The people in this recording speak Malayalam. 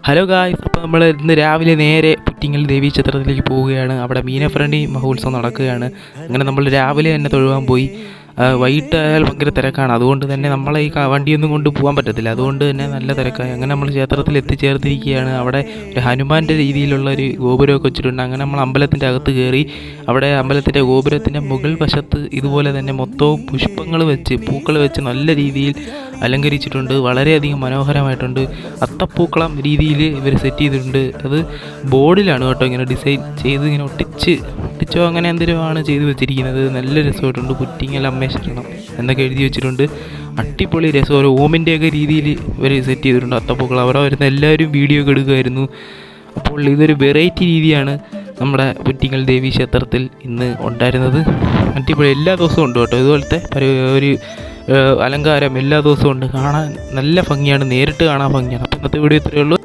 ഹലോ ഗായ്സ്, അപ്പോൾ നമ്മൾ ഇന്ന് രാവിലെ നേരെ പുറ്റിങ്ങൽ ദേവീ ക്ഷേത്രത്തിലേക്ക് പോവുകയാണ്. അവിടെ മീനഫ്രണ്ടി മഹോത്സവം നടക്കുകയാണ്. അങ്ങനെ നമ്മൾ രാവിലെ തന്നെ തൊഴുവാൻ പോയി. വൈകിട്ടായാൽ ഭയങ്കര തിരക്കാണ്. അതുകൊണ്ട് തന്നെ നമ്മളെ ഈ വണ്ടിയൊന്നും കൊണ്ട് പോകാൻ പറ്റത്തില്ല. അതുകൊണ്ട് തന്നെ നല്ല തിരക്കായി. അങ്ങനെ നമ്മൾ ക്ഷേത്രത്തിൽ എത്തിച്ചേർത്തിരിക്കുകയാണ്. അവിടെ ഒരു ഹനുമാൻ്റെ രീതിയിലുള്ള ഒരു ഗോപുരമൊക്കെ വെച്ചിട്ടുണ്ട്. അങ്ങനെ നമ്മൾ അമ്പലത്തിൻ്റെ അകത്ത് കയറി. അവിടെ അമ്പലത്തിൻ്റെ ഗോപുരത്തിൻ്റെ മുകൾ വശത്ത് ഇതുപോലെ തന്നെ മൊത്തവും പുഷ്പങ്ങൾ വെച്ച്, പൂക്കൾ വെച്ച് നല്ല രീതിയിൽ അലങ്കരിച്ചിട്ടുണ്ട്. വളരെയധികം മനോഹരമായിട്ടുണ്ട്. അത്തപ്പൂക്കളം രീതിയിൽ ഇവർ സെറ്റ് ചെയ്തിട്ടുണ്ട്. അത് ബോർഡിലാണ് കേട്ടോ ഇങ്ങനെ ഡിസൈൻ ചെയ്ത് ഇങ്ങനെ ഒട്ടിച്ചോ അങ്ങനെ എന്തെങ്കിലുമാണ് ചെയ്ത് വെച്ചിരിക്കുന്നത്. നല്ല രസമായിട്ടുണ്ട്. പുറ്റിങ്ങൽ അമ്മേ ശരണം എന്നൊക്കെ എഴുതി വെച്ചിട്ടുണ്ട്. അടിപൊളി രസം. ഒരു ഓമിൻ്റെയൊക്കെ രീതിയിൽ ഇവർ സെറ്റ് ചെയ്തിട്ടുണ്ട് അത്തപ്പൂക്കളം. അവിടെ വരുന്ന എല്ലാവരും വീഡിയോ ഒക്കെ എടുക്കുമായിരുന്നു. അപ്പോൾ ഇതൊരു വെറൈറ്റി രീതിയാണ് നമ്മുടെ പുറ്റിങ്ങൽ ദേവീ ക്ഷേത്രത്തിൽ ഇന്ന് ഉണ്ടായിരുന്നത്. അടിപൊളി. എല്ലാ ദിവസവും ഉണ്ട് കേട്ടോ ഇതുപോലത്തെ ഒരു അലങ്കാരം എല്ലാ ദിവസവും ഉണ്ട്. കാണാൻ നല്ല ഭംഗിയാണ്. നേരിട്ട് കാണാൻ ഭംഗിയാണ്. അപ്പോൾ ഇന്നത്തെ വീഡിയോ ഇത്രയേ ഉള്ളൂ.